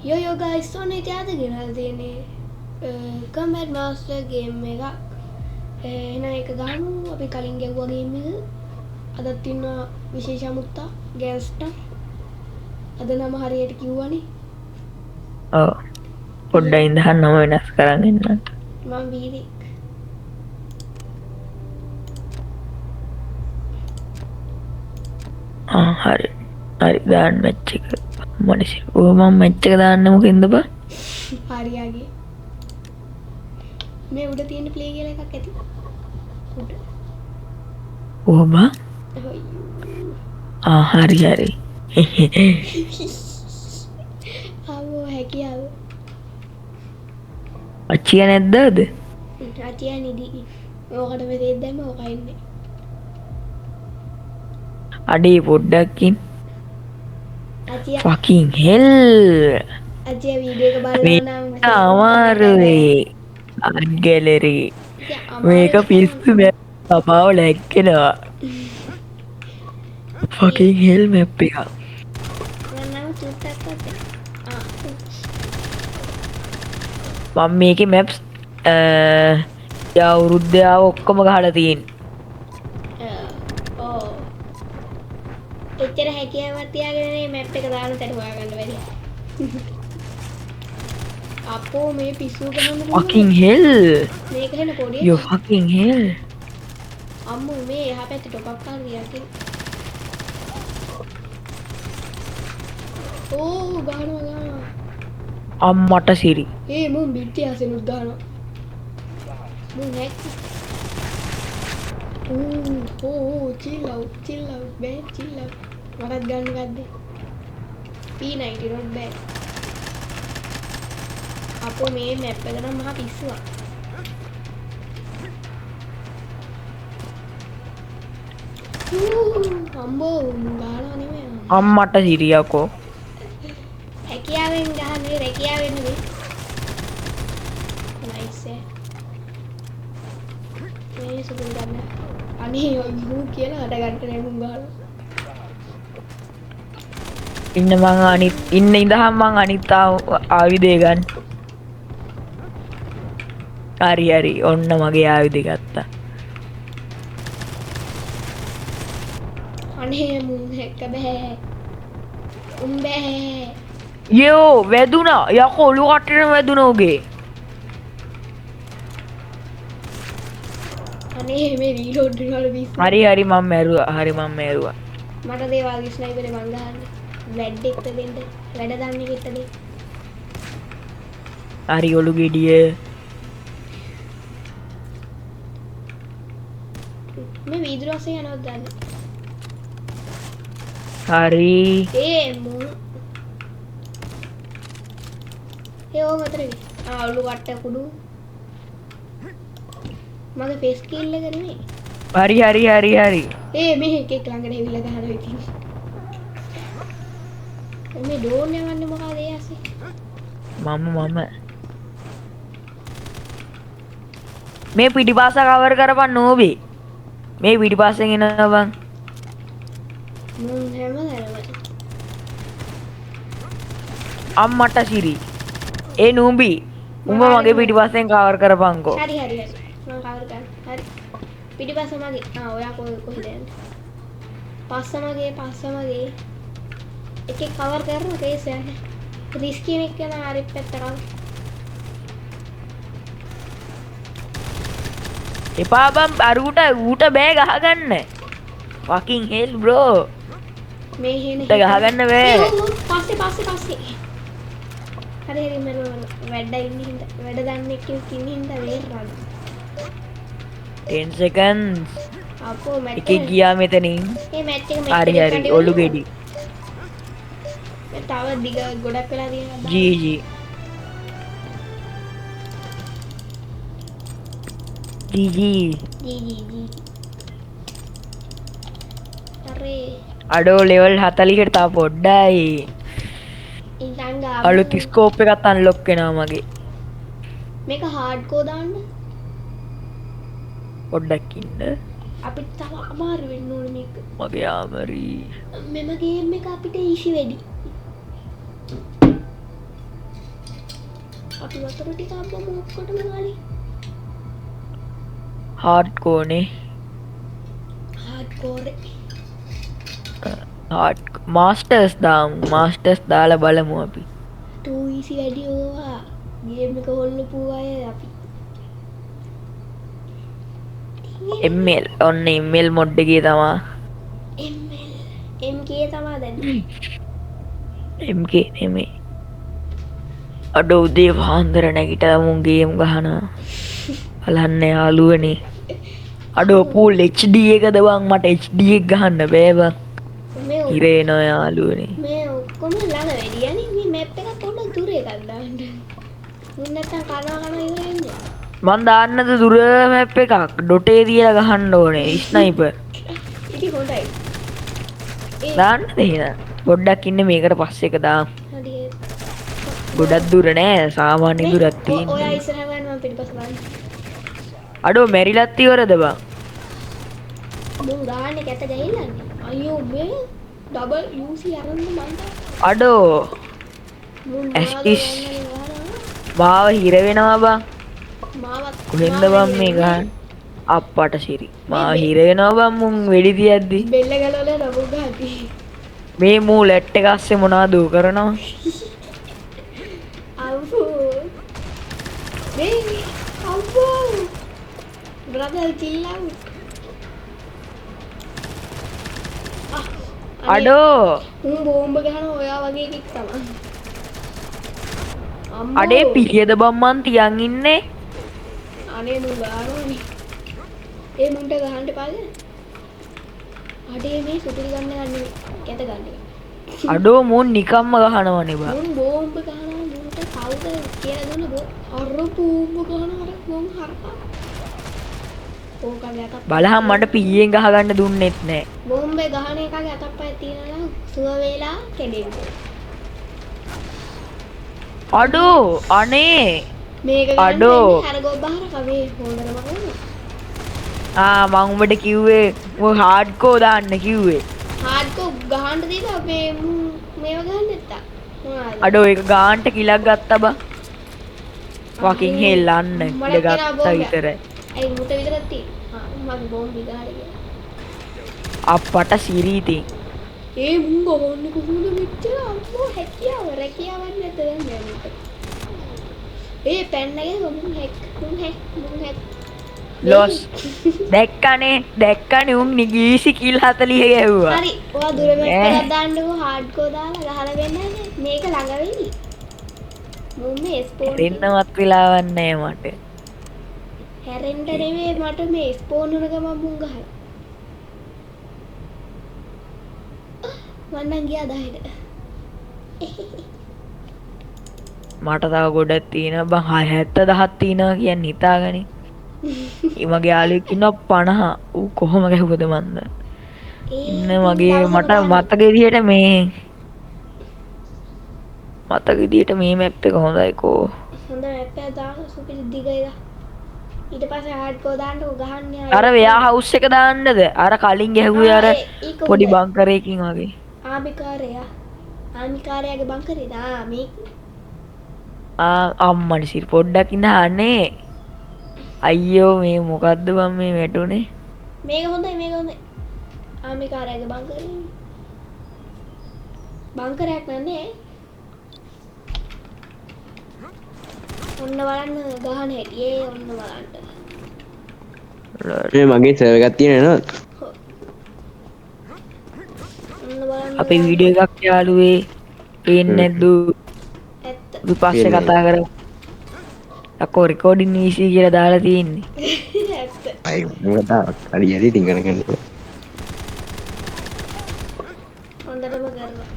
Yo guys, ඔන්න ඉතින් ගෙනල්ලා තියෙන්නේ කම්බැට් මාස්ටර් ගේම් එකක්. එහෙනම් ඒක ගහමු. අපි කලින් ගැහුවා ගේම් එක. අදත් ඉන්නවා විශේෂ අමුත්තා ගෑස්ටර්. අද නම හරියට කිව්වනේ. ඔව්. පොඩ්ඩක් ඉඳහන් නම වෙනස් කරන් ඉන්න. මම වීරෙක්. හරි. හරි දාන්න මැච් එක. මොනිසි. ඔය මම මැච් එක දාන්න මොකෙන්ද බා? හරියාගේ. මේ උඩ තියෙන ප්ලේ කියලා එකක් ඇති. උඩ. ඔහම? හරි හරි. ආවෝ හැකියාව. අච්චිය නැද්ද අද? අතියා නිදි. ඕකට මෙතෙක් දැම්ම ඕක ඉන්නේ. අඩේ පොඩ්ඩක්කින්. අතියා fucking hell. අතියා වීඩියෝ එක බලනවා නම් අමාරුයි. art gallery. මේක පිස්සු මැප් අපාව ලැක්කෙනවා. fucking hell map එක. නම් චුට්ටක් මම මේකේ maps අවුරුද්දාව ඔක්කොම ගහලා තියෙන්නේ. ඕ එච්චර හැකියාවක් තියාගෙන මේ මැප් එක දාන තැන හොයාගන්න බැරි. අපෝ මේ පිස්සු ගහන්න fucking hell. මේක හෙන පොඩි you fucking hell. අම්මෝ මේ එහා පැත්තේ ටොප් අප් කරලා යකින්. ඕ ගහනවා. අම්මට සිරි. මුන් බිට්ටි අසෙනුත් ගහනවා. මුන් නැක්. chill out man, chill out. මටත් ගන්න ගත්තේ. P90 not bad. අපෝ මේ මැප් එක නම් මහා පිස්සුවක්. අම්බෝ ගහනවා නෙමෙයි. අම්මට සිරියකෝ. හැකියාවෙන් ගහන්නේ රැකියාවෙන් නෙමෙයි. nice. මේ සුදුන් ගන්න. අනේ යු කියලා හට ගන්න නෑ මුන් ගහලා. ඉන්න මං අනිත් ඉන්න ඉඳහම් මං අනිත් ආයුධය ගන්න. හරි ඔන්න මගේ ආයුධය ගත්තා. අනේ මුන් හැක්ක බෑ. උඹේ යෝ වැදුනා යකෝ ඔලු කට්ටේම වැදුනා උගේ. අනේ මේ රීලෝඩ් වල පිස්සු. හරි මම මැරුවා. මට දේවාගේ ස්නයිපරේ මං ගහන්නේ. වැඩ එක්ක දෙන්න. වැඩ දන්නේ කිට්ට දෙන්න. හරි ඔලු ගෙඩිය. මේ වීදුරු අස්සේ යනවත් ගන්න. හරි. මු ඕ මතරේ. ඔලු කට්ට කුඩු. මගේ ෆේස් කිල් එක නෙමෙයි. හරි මේ එකෙක් ළඟට ඇවිල්ලා ගහනවා ඉතින්. මේ ඩෝන් යවන්නේ මොකද ඒ ඇසේ? මම මේ පිටිපස්ස කවර් කරපන් නෝබේ. මේ පිටිපස්සෙන් එනවා බං. මුන් හැමදාම අම්මට සිරි. ඒ නූඹි උඹ මගේ පිටිපස්සෙන් කවර් කරපන්කෝ. හරි මම කවර් කරන්න. හරි පිටිපස්ස මගේ. ඔයා කොහෙද යන්නේ? පස්ස මගේ. එකෙක් කවර් කරනවා කේස් යන්නේ. රිස්කි එක යන හරි පැත්තට. එපා බම් අරුට ඌට බෑ ගහගන්න. fucking hell bro. මේ හේන ගහගන්න බෑ. පස්සේ. හරි මම වැඩ දන්නේ කිව්ව කින්නින්ද වේරනවා. 10 seconds. අපෝ මැච් එකේ ගියා මෙතනින්. මේ මැච් එක හරි ඔලු ගෙඩි. තව දිග ගොඩක් වෙලා තියෙනවා. GG. අරේ අඩෝ ලෙවල් 40කට තා පොඩ්ඩයි. ඉඳන් අලුත් ස්කෝප් එකත් අන්ලොක් වෙනවා මගේ. මේක හાર્ඩ්කෝර් දාන්න පොඩ්ඩක් ඉන්න. අපිට තව අමාරු වෙන්න ඕනේ මේක. මගේ ආමරි. මෙම ගේම් එක අපිට ඊසි වැඩි. අපි වතුර ටික අප්පම ඔක්කොටම ගාලේ. හાર્ඩ්කෝනේ. හાર્ඩ්කෝර් මාස්ටර්ස් මාස්ටර්ස් දාලා බලමු අපි. too easy වැඩි ඕවා. ගේම් එක හොල්ලපු අය අපි. ML ඔන්න ML මොඩ් එකේ තමා ML MK තමා දැන්. MK නෙමෙයි. අඩෝ උදේ වහන්දර නැගිටලා මුන් ගේම් ගහනවා. බලන්න යාළුවනේ. අඩෝ පූල් HD එකද බං මට HD එක ගහන්න බෑ බං. මේ ඉරේ නෝ යාළුවනේ. මේ ඔක්කොම ළඟ වැඩියනේ. මේ මැප් එක පොඩ්ඩක් දුර එකක් දාන්න. මුන් නැත්තම් කනවා ඉවරන්නේ. මන් දාන්නද දුර මැප් එකක් ඩොටේ තියලා ගහන්න ඕනේ ස්නයිපර්. ඉතින් හොඳයි. දාන්න දෙන්න. පොඩ්ඩක් ඉන්න මේකට පස්සේ එක දාන්න. හරි. ගොඩක් දුර නෑ සාමාන්‍ය දුරක් ඔයා තියෙනවා. ඉස්සරහ ගන්න මම පිටිපස්ස ගන්න. අඩෝ මැරිලත් ඉවරද බං? මුන් ගාන්නේ කැත ගහිල්ලන්නේ. අයියෝ මේ ඩබල් UC අරන්න මන්ද. අඩෝ මුන් ඇස්ටිස් මාව හිර වෙනවා බං. මාවත් කොහෙන්ද බං මේ ගහන්නේ? අප්පට සිරි. මාව හිර වෙනවා බං මුන් වෙඩි තියද්දි. බෙල්ල ගලවලා නබු ගහති. මේ මූ ලැට් එක අස්සේ මොනවද ඌ කරනවා? අම්පෝ. මේ අම්පෝ. brother chill out. අඩෝ උන් බෝම්බ ගහන ඔයා වගේ එකෙක් තමයි. අම්මෝ. අඩේ පිළියද බං මන් තියන් ඉන්නේ. අනේ නු ගානෝනේ. ඒ මුන්ට ගහන්න පාද. අඩේ මේ සුපිරි ගන්න ගන්න කැත ගන්න එක. අඩෝ මූන් නිකම්ම ගහනවනේ බං. මුන් බෝම්බ ගහනවා මුන්ට කවුද කියලා දුන්න අර බෝම්බ ගහනවා අර මුන් හරකා. ඕකගේ අතක් බලහන් මට පීයෙන් ගහගන්න දුන්නෙත් නෑ. බෝම්බේ ගහන එකගේ අතක් පය තියනවා සුව වේලා කෙඩෙන්න. අඩෝ අනේ මේක අඩෝ. අර ගොබ්බහර කවේ හොඳට මගන. මං උඹට කිව්වේ ඔය හાર્ඩ්කෝ දාන්න කිව්වේ. හાર્ඩ්කෝ ගහන්න දීලා අපේ මේව ගහන්න නැත්තා. මොනවාද? අඩෝ ඒක ගාන්ට කිලක් ගත්තා බං. වකින් හෙල්ලන්න ඉඳ ගත්තා විතරයි. ඒ මුට විතරක් තියෙනවා. මගේ බෝම්බ ගහලා ගියා. අප්පට සිරීතින්. ඒ මුං ගහන්නේ කොහොමද මෙච්චර අම්මෝ හැකියාව රැකියාවක් නැද්ද දැන් මට. ඒ පැන්නගේ මුන් හැක්. ලොස් දැක්කනේ උන් නිගීසි කිල් 40 ගැව්වා. හරි. ඔයා දුර මැප් එකක් දාන්නකෝ හાર્ඩ්කෝ දාලා ගහලා වෙන්නේ මේක ළඟ වෙයි. මුන් මේ ස්පෝන් දෙන්නවත් වෙලාවක් නැහැ මට. හැරෙන්න නෙමෙයි මට මේ ස්පෝන් වුණ ගමන් මුන් ගහලා. මන්නම් ගියා 10ට. මට තව ගොඩක් තියෙනවා බං 70,000ක් තියෙනවා කියන්නේ හිතාගනි. මගේ යාළුවෙක් ඉන්නවා 50. ඌ කොහොම ගැහුවද මන්ද? ඉන්න මගේ මට මතක විදියට මේ මැප් එක හොඳයි කෝ. හොඳ මැප් එකක් දාන්න සුපිරි දිග එක. ඊට පස්සේ හાર્ඩ්කෝ දාන්නකෝ ගහන්නේ අර වෙයා හවුස් එක දාන්නද? අර කලින් ගැහුවේ අර ඒක පොඩි හොඳයි. බංකරයකින් වගේ. ආමිකාරයාගේ බංකරේ මේ අම්මනි සිරි පොඩ්ඩක් ඉඳහන්නේ. අයියෝ මේ මොකද්ද බං මේ වැටුනේ? මේක හොඳයි. ආමිකාරයාගේ බංකරේ. බංකරයක් නන්නේ. ඔන්න බලන්න ගහන හැටි. ඔන්න බලන්න. මේ මගේ සර්වර් එකක් තියෙනවා නේද? ඔන්න බලන්න. අපේ වීඩියෝ එකක් යාළුවේ පේන්නේ නැද්ද? ඇත්ත. අපි පස්සේ කතා කරමු. අකෝ රෙකෝඩින් easy කියලා දාලා තියෙන්නේ. ඇත්ත. අයි මොකද හරි එඩිටින් කරගන්න. හොඳටම කරනවා.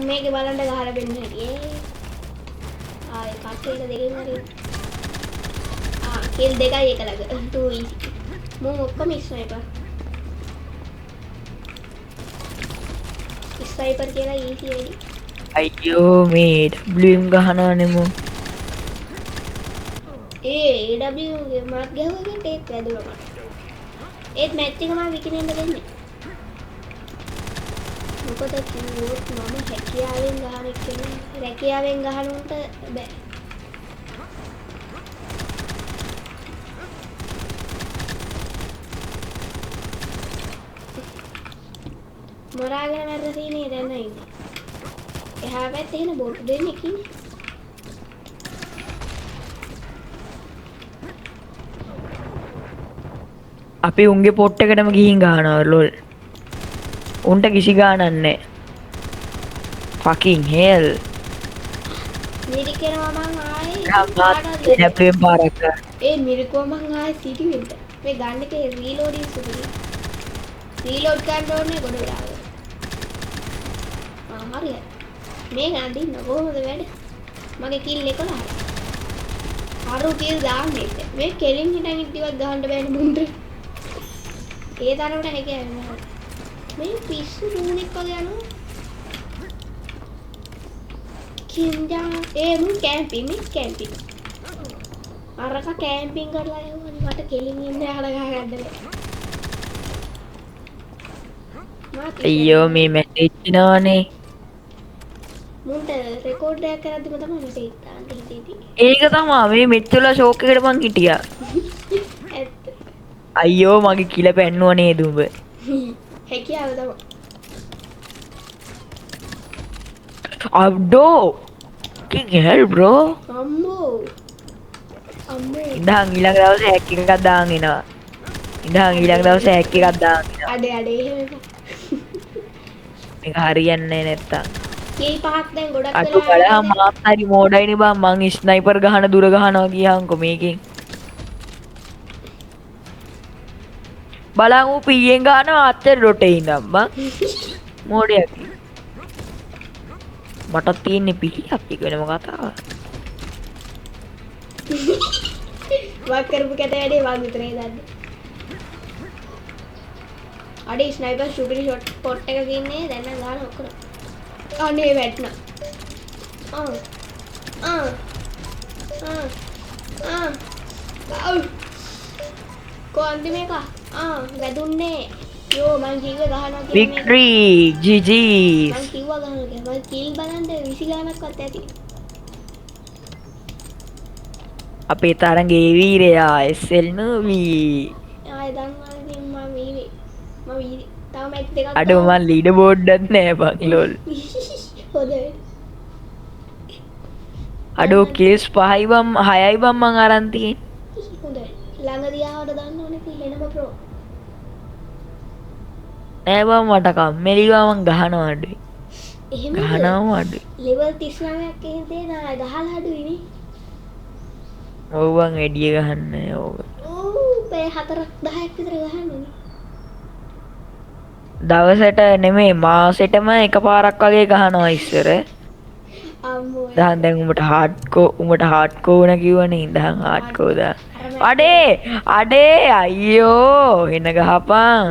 මේක බලන්න ගහලා දෙන්න හැටි. ආයේ කට්ටේට දෙකෙන් හරි. කිල් දෙකයි එක ළඟ. too easy. මම ඔක්කොම ස්නයිපර්. ස්නයිපර් කියලා easy වැඩි. අයියෝ මේ WM ගහනවනේ මෝ. AW ගේ මාත් ගහුවකින් ටේක් වැදුණා මට. ඒත් මැච් එක මම විකිනෙන්න දෙන්නේ. මොකද කිව්වොත් මම හැකියාවෙන් ගහන කෙනෙක්. රැකියාවෙන් ගහන උන්ට බෑ. මරාගෙන මැරලා තියෙන්නේ දැන් ඉන්නේ. එහා පැත්තේ එන බොට් දෙන්නෙක් ඉන්නේ. අපි උන්ගේ පොට් එකටම ගිහින් ගහනවා ලොල්. උන්ට කිසි ගානක් නැහැ. fucking hell. මිරිකෙනවා මං ආයේ නැප්ලේම් පාරක් කරා. ඒ මිරිකුව මං ආයේ සිටි වෙන්න. මේ ගන්න එකේ රීලෝඩින් සුදුයි. රීලෝඩ් ගන්න ඕනේ ගොඩ වෙලාවට. හරියට. මේ ගඳින්න කොහොමද වැඩ? මගේ කිල් 11යි. අරු කිල් දාන්නේ. මේ කෙලින් හිටන් ඉතිවත් ගහන්න බෑනේ මුන්ට. ඒ තරමට හැකියාවක් නෑ. මේ පිස්සු රූණෙක් වගේ යනවා. කිම්ජා මුන් කැම්පින් කැම්පින්. අරක කැම්පින් කරලා යවන්නේ මට කෙලින් ඉන්න යාල ගහගන්න බෑ. අයියෝ මේ මැසේජ් එනවනේ. මුන්ට රෙකෝඩ් එකක් කරද්දිම තමයි මෙසේජ් දාන්න හිතෙන්නේ. ඒක තමයි මේ මෙච්චර ෂෝක් එකකට මං හිටියා. ඇත්ත. අයියෝ මගේ කිල පැන්නුව නේද උඹ. හැකියාව තමයි. අබ්ඩෝ fucking hell bro. අම්මෝ. අම්මේ. ඉඳන් ඊළඟ දවසේ හැක් එකක් දාන් එනවා. ඉඳන් ඊළඟ දවසේ හැක් එකක් දාන් එනවා. අඩේ එහෙම එපා. මේක හරියන්නේ නැත්තම්. කී පහක් දැන් ගොඩක් අතු බලහා මාත් හරි මෝඩයිනේ බං මං ස්නයිපර් ගහන දුර ගහනවා ගියාන්කො මේකෙන්. බලන් ඌ පීයෙන් ගහනවා අත්තර රොටේ ඉඳන් බං. මෝඩයක්. මට තියෙන්නේ පිහියක් එක වෙනම කතාවක්. වක් කරපු කැට වැඩේ වන් විතරයි දන්නේ. අඩේ ස්නයිපර් ෂුටරි ෂොට් පොට් එකක ඉන්නේ දැන් නම් ගහන ඔක්කොම. අනේ වැටුණා. කොන්දි මේක වැදුන්නේ. යෝ මං කිව්වේ ගහනවා කියලා. වික්ටරි GG's. මං කිව්වා ගහනවා කියලා. මං කිල් බලන්න 20 ගානක්වත් ඇති. අපේ තරගේ වීරයා SL නෝවී. ආයෙ දන්නවා ඉතින් මම වීරේ. මම වීරේ. තව මැච් දෙකක්. අඩෝ මන් ලීඩ බෝඩ් එකක් නෑ බං ලෝල්. හොඳයි. අඩෝ කිල්ස් 5යි බම් 6යි බම් මං අරන් තියෙන්නේ. හොඳයි. ළඟදී ආවට දන්න ඕනේ කියලා එනම ප්‍රෝ. නෑ බම් මට කම්මැලි ගා මං ගහනවා අඩුයි. එහෙම ගහනවා අඩුයි. ලෙවල් 39ක් එහෙම තේන ගහලා අඩුයි නේ. ඔව් බං එඩිය ගහන්නේ ඕක. ඕ පැය 4ක් 10ක් විතර ගහන්නේ. දවසට නෙමෙයි මාසෙටම එකපාරක් වගේ ගහනවා ඉස්සර. අම්මෝ. දැන් උඹට හાર્ඩ්කෝ උන කිව්වනේ ඉඳන් හાર્ඩ්කෝ දා. අඩේ අයියෝ එන ගහපන්.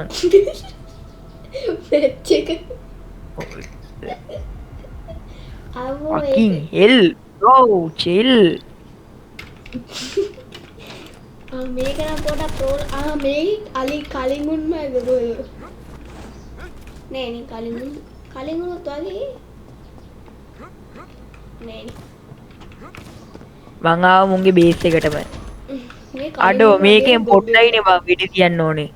මැච් එක. අම්මෝ fucking hell bro chill. මේක නම් පොඩක් ප්‍රෝ මේ අලි කලින් උන්ම ගොඩ. නෑ නේ කලින් උනොත් වගේ නෑ මං ආව මුන්ගේ බේස් එකටම. මේ අඩෝ මේකෙන් පොඩ්ඩයිනේ බං විඩි තියන්න ඕනේ.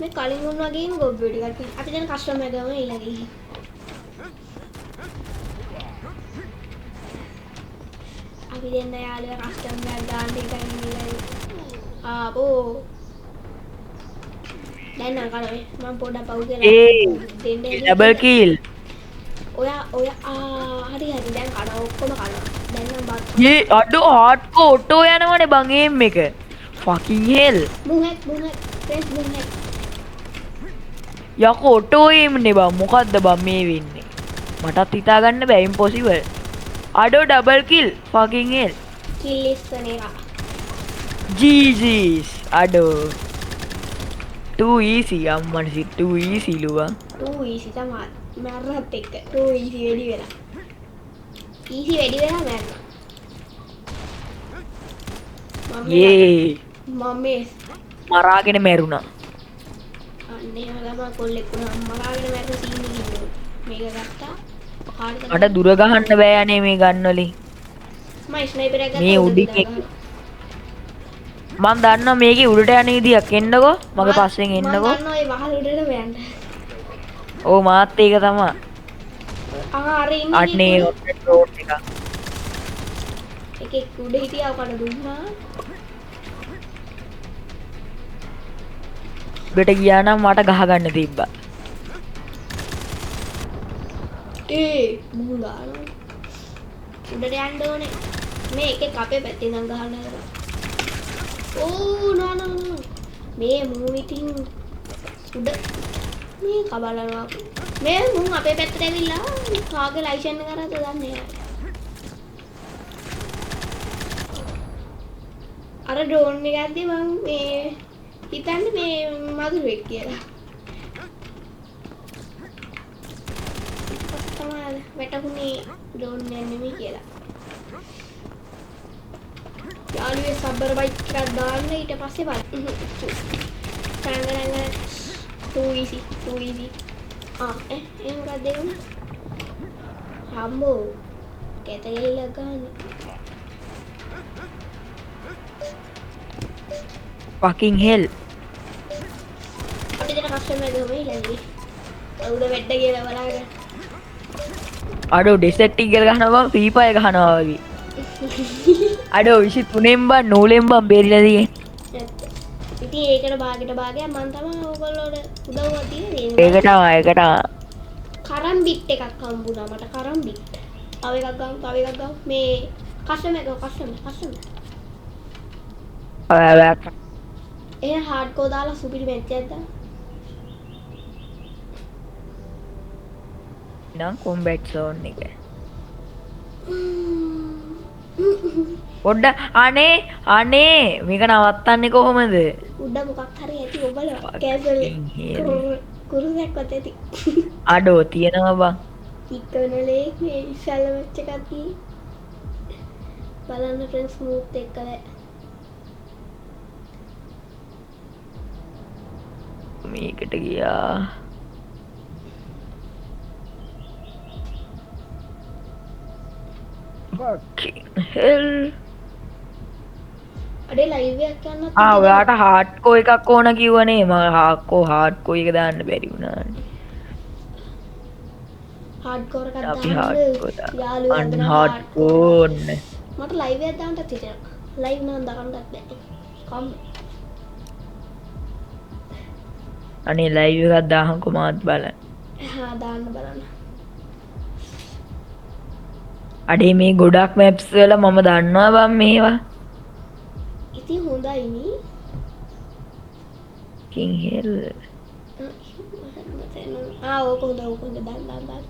මේ කලින් උන් වගේම ගොබ්බෝ ටිකක් අපි දැන් කස්ටමර් ගම ඊළඟේ. අපි දෙන්න යාළුවා කස්ටමර් ගාන්න හිටන් ඉන්නේ. ආපෝ දැන් නම් කරේ මම පොඩක් පව් කරලා දෙන්න ඩබල් කිල්. ඔයා හරි දැන් කන ඔක්කොම කනවා. දැන් නම් බත් යේ අඩෝ හાર્ඩ්කෝ ඔටෝ යනවනේ බං එම් එක. fucking hell. මුහක් ප්‍රෙස් මුහක්. යකෝ ඔටෝ එම්නේ බං මොකද්ද බං මේ වෙන්නේ? මටත් හිතා ගන්න බෑ impossible. අඩෝ ඩබල් කිල් fucking hell. කිල් ලිස්ට් එක. GG's අඩෝ. too easy අම්මන් සිත් too easy ලුවා. too easy තමයි. මරත් එක්ක too easy වැඩි වෙලා. easy වැඩි වෙලා මරනවා. යේ මම මරාගෙන මැරුණා. අනේ මම කොල්ලෙක් වුණා මරාගෙන මැරුණා. සීන් එකකින් මේක ගත්තා. කාටද මට දුර ගහන්න බෑ අනේ මේ ගන්න වලින්. මම ස්නයිපර් එක මේ ගත්තා උඩින් උඩින් එක මම දන්නවා මේකේ උඩට යන විදියක් එන්නකෝ මගේ පස්සෙන් මම එන්නකෝ. දන්නවා ඒ වහල උඩට යන්න. ඕ මාත් ඒක තමයි. අර ඉන්නේ අනේ රෝඩ් එක. එකෙක් උඩ හිටියා කඩ දුන්නා. උඩට ගියා නම් මට ගහගන්න තිබ්බා. මුහුණ ගන්නවා. උඩට යන්න ඕනේ. මේ එකෙක් අපේ පැත්තේ ඉඳන් ගහන්න හදනවා. ඕ නෝ. මේ මුහුණ ඉතින් උඩ මේ කබලනවා. මේ මුහුණ අපේ පැත්තට ඇවිල්ලා කාගේ ලයිසන් එක අරද දන්නේ නැහැ. අර ඩ්‍රෝන් එක ගද්දි මම මේ හිතන්නේ මේ මధుරෙක් කියලා. තමයි වැටුනේ ඩ්‍රෝන් එක නෙමෙයි කියලා. යාළුවේ සබ්බර් බයික් එකක් දාන්න ඊට පස්සේ බලන්න. too easy. එහෙම මොකක්ද දෙන්නේ? හම්බෝ. කැතගෙල්ල ගන්න. fucking hell. අපි දෙන කස්ටමර් එක මේ ඉලන්නේ. උඩ වෙඩ කියලා බලාගෙන. අඩෝ ඩෙසර්ට් එක ගහනවා බං ෆ්‍රී ෆයර් ගහනවා වගේ. අඩෝ 23න් බං නූලෙන් බං බේරිලා තියෙන්නේ. ඉතින් ඒකට භාගයට භාගයක් මම තමයි ඕගොල්ලෝට උදව්වක් දීලා ඒක තමයි. කරම් බිට් එකක් හම්බුණා මට කරම් බිට්. තව එකක් ගමු. මේ කස්ටමර් එක. ඒ හાર્ඩ්කෝර් දාලා සුපිරි මැච් එකක් දාන්න. නම් කොම්බැට් සෝන් එක. පොඩ්ඩ අනේ මේක නවත්තන්නේ කොහොමද? උඩ මොකක් හරි ඇති ඔබලා කැසල් කුරුසෙක්වත් ඇති. අඩෝ තියනවා බං. ඉක්කනලේ මේ ඉස්සල්ල මැච් එකක් දී බලන්න ෆ්‍රෙන්ඩ්ස් ස්මූත් එක්කලා මේකට ගියා. fucking hell. අඩේ ලයිව් එකක් යන්නත් ඔයාට හાર્ඩ්කෝ එකක් ඕන කිව්වනේ මම හાર્ඩ්කෝ එක දාන්න බැරි වුණානේ. හાર્ඩ්කෝර් එකක් අපි දාන්න hardcore දාන්න. යාළුවා unhardcore නේ. මට ලයිව් එකක් දාන්නත් හිතෙනවා. ලයිව් නම් දාන්නත් බෑ. කම් අනේ ලයිව් එකක් දාහන්කො මාත් බලන්න. දාන්න බලන්න. අඩේ මේ ගොඩක් මැප්ස් වල මම දන්නවා බං මේවා. ඉතින් හොඳයි නේ. fucking hell. ඕක හොඳ දාන්න.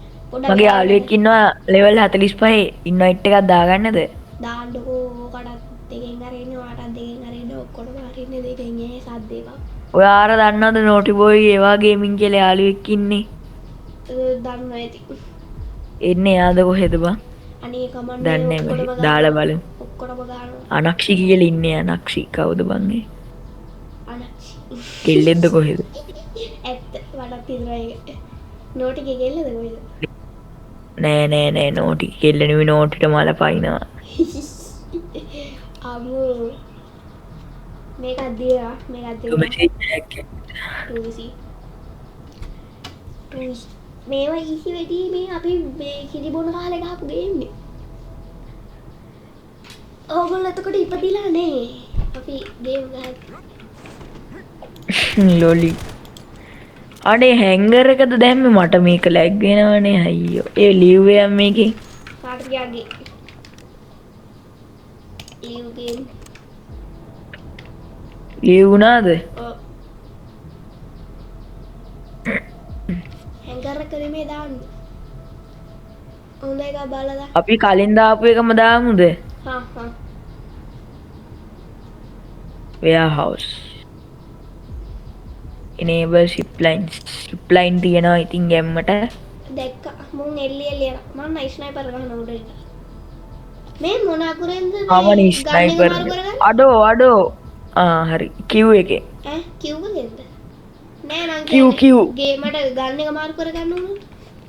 මගේ යාළුවෙක් ඉන්නවා ලෙවල් 45 ඉන්වයිට් එකක් දාගන්නද? දාන්නකෝ ඕකටත් දෙකෙන් අරින්න ඔයාටත් දෙකෙන් අරින්න ඔක්කොටම අරින්න දෙකෙන් ඒ සද්ද එකක්. ඔයා අර දන්නවද නෝටි බෝයි ඒවා ගේමින් කියලා යාළුවෙක් ඉන්නේ? දන්න ඇති. එන්නේ එයාද කොහෙද බං? අනේ කමන්නේ දන්නේ නැහැ. දාලා බලමු. ඔක්කොටම ගන්නවා. අනක්ෂි කියලා ඉන්නේ අනක්ෂි කවුද බං ඒ? අනක්ෂි. කෙල්ලෙක්ද කොහෙද? ඇත්ත වඩත් ඉදරයි. නෝටිගේ කෙල්ලද කොහෙද? නෑ නෝටි කෙල්ල නෙවෙයි නෝටිට මල පයින්නවා. අම්මෝ මේකක් දීලා මේවා ඊසි වෙටි මේ අපි මේ කිරි බොන කාලේ ගහපු ගේම් නේ. ඕගොල්ලෝ එතකොට ඉපදිලා නේ. අපි ගේම් ගහද්දි ලොලි. අනේ හැංගර් එකද දැම්මේ මට මේක ලැග් වෙනවනේ අයියෝ. ඒ ලිව් එක මේකේ. කාටරියාගේ ලිව් ගේම්. ලිව් වුණාද? හැංගර් එක නෙමේ දාන්න. හොඳ එක බලලා. අපි කලින් දාපු එකම දාමුද? හා. warehouse enable ship line තියනවා ඉතින් ගැම්මට දැක්ක මුන් එල්ලි මම ස්නයිපර් ගහන උඩට මේ මොන අකුරෙන්ද මම ස්නයිපර් අඩෝ හරි කිව් එකේ කිව්වද නෑ මං Q, Q. ගේ මට ගන්න එක මාරු කරගන්න උනොත්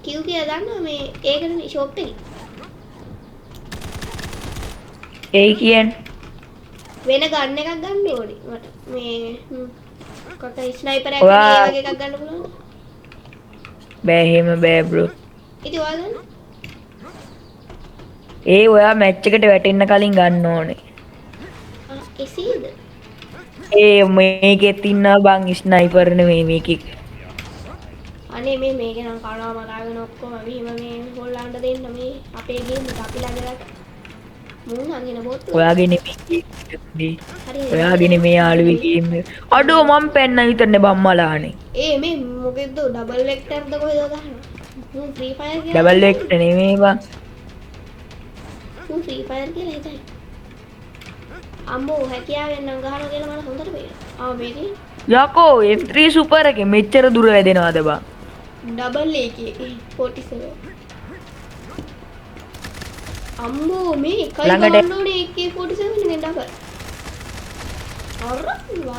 කිව් කියලා දන්නවා මේ ඒකනේ ෂොප් එකේ ඒ කියන්නේ වෙන ගන්න එකක් ගන්න ඕනේ මට මේ කොට ස්නයිපර් එකක් ඔයා- ඒ වගේ එකක් ගන්න පුළුවන් බෑ එහෙම බෑ බ්‍රෝ. ඉතින් ඔයා ගන්න ඒ ඔයා මැච් එකට වැටෙන්න කලින් ගන්න ඕනේ. එසේද ඒ මේකෙත් ඉන්නවා බං ස්නයිපර් නෙමෙයි මේකේ. අනේ මේක නම් කනවා මලාගෙන ඔක්කොම මෙහෙම මේ හොල්ලන්න දෙන්න මේ අපේ ගේම් එක අපි ළඟ මුන් අගෙන බොත් ඔයාගේ නෙමෙයි. හරි ඔයාගේ නෙමෙයි යාළුවේ ගේම් එක. අඩෝ මම පැන්න විතරනේ බම්මලානේ. ඒ මේ මොකෙද්ද ඩබල් වෙක්ටර්ද කොහෙද ගහනවා මුන් ෆ්‍රී ෆයර් කියලා ඩබල් එක්ට නෙමෙයි බං. මුන් ෆ්‍රී ෆයර් කියලා හිතයි අම්මෝ හැකියාවෙන් නම් ගහනවා කියලා මට හොඳට පේනවා මේකේ යකෝ M3 සුපර් එකේ මෙච්චර දුර වැදෙනවද බං? ඩබල් එකේ 47 අම්මෝ මේ එකයි ළඟට- ගන්න ඕනේ AK47 එකෙන් ඩබල් අර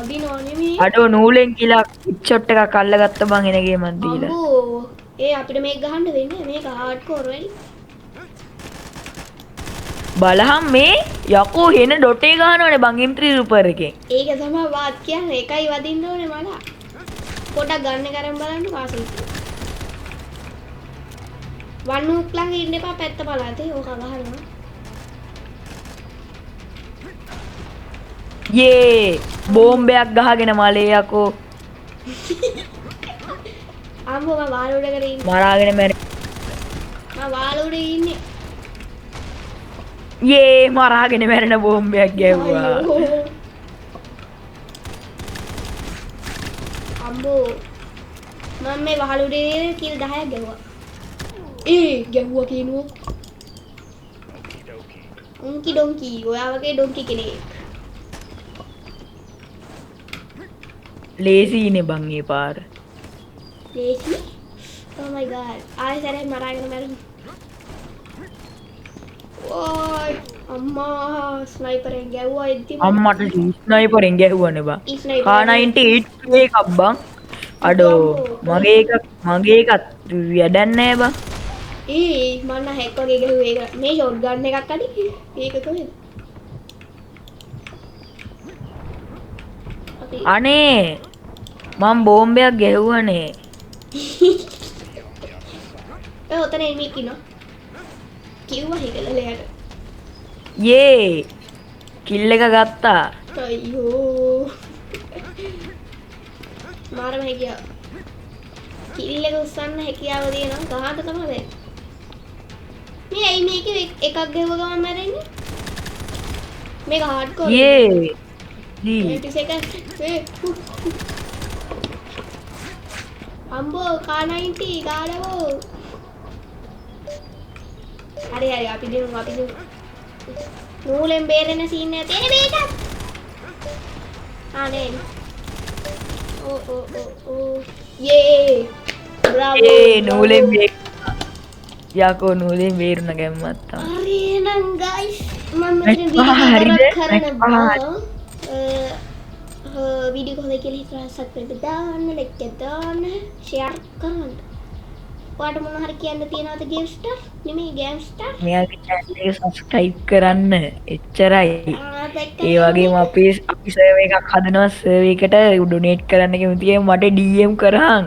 වදිනවා නෙමෙයි අඩෝ නූලෙන් කියලා ෂොට් එකක් අල්ලගත්ත බං එන ගේමක් දීලා. අම්බෝ ඒ අපිට මේක ගහන්න වෙන්නේ මේක හાર્ඩ්කෝර් වෙයි බලහම් මේ යකෝ හෙන ඩොටේ ගහනවනේ බං M3 සුපර් එකේ. ඒක තමයි වාත් කියන්නේ එකයි වදින්න ඕනේ මලා පොඩක් ගන්න කරන් බලන්න කාසිට වන් හුක් ළඟ ඉන්න එපා පැත්ත බලතේ ඕක ගහනවා යේ බෝම්බයක් ගහගෙන මලේ යකෝ අම්බෝ මම වාල උඩ කරේ ඉන්නේ මරාගෙන මැරෙ. මම වාල උඩ ඉන්නේ යේ මරාගෙන මැරෙන බෝම්බයක් ගැව්වා. අයියෝ. අම්බෝ මම මේ වහල උඩ ඉන්නේ කිල් 10ක් ගැව්වා ගැව්වා කියනවා උන්කි ඩොන්කි ඔයා වගේ ඩොන්කි කෙනෙක් ලේසියිනේ බං ඒ පාර. ලේසි oh my god ආයෙ සැරේ මරාගෙන මැරුණා ඕයි අම්මා ස්නයිපරෙන් ගැව්වා එද්දි අම්මට ස්නයිපරෙන් ගැහුවනේ බං. K98 එකක් බං. අඩෝ මගේ එකත් වැඩක් නෑ බං. මන්න හැක් වගේ ගැහුවේ ඒක මේ ෂොට් ගන්න එකක් අඩි ඒක කොහෙද අපි අනේ මම බෝම්බයක් ගැහුවනේ. ඔය ඔතන එමෙක් ඉන්නවා කිව්වා හිකලලයට යේ කිල් එක ගත්තා. අයියෝ මාරම හැකියාව කිල් එක උස්සන්න හැකියාව තියෙනවා ගහන්න තමයි බෑ මේ ඇයි මේකේ එකක් ගැහුව ගමන් මැරෙන්නේ මේක හાર્ඩ්කෝර් යේ දී 20 seconds අම්බෝ K90 ගාලවෝ හරි අපි දෙමු නූලෙන් බේරෙන සීන් එක තියෙන මේක නේ ඕ යේ බ්‍රාවෝ ඒ නූලෙන් යකෝ නූලෙන් බේරුණ ගැම්මත් තමයි. හරි එහෙනම් ගයිස් මම මෙතන හරිද? වීඩියෝ කොහොමද කියලා හිතලා සබ්ස්ක්‍රයිබ් දාන්න ලයික් දාන්න ෂෙයාර් කරන්න ඔයාලට මොනවා හරි කියන්න තියෙනවද ගේම්ස්ටර් නෙමෙයි ගේම්ස්ටර් මෙයාගේ channel එක subscribe කරන්න එච්චරයි. ඒ වගේම අපි සර්වර් එකක් හදනවා සර්වර් එකට ඩොනේට් කරන්න කැමතියි මට DM කරහන්.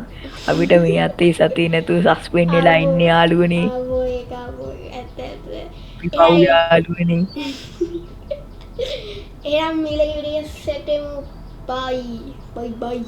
අපිට මේ අතේ සතිය නැතුව සස්පෙන්ඩ් වෙලා ඉන්නේ යාළුවනේ. ආවෝ ඒක ඇත්ත අපි පව් යාළුවනේ. එහෙනම් ඊළඟ වීඩියෝ සෙට් එකමු බයි බයි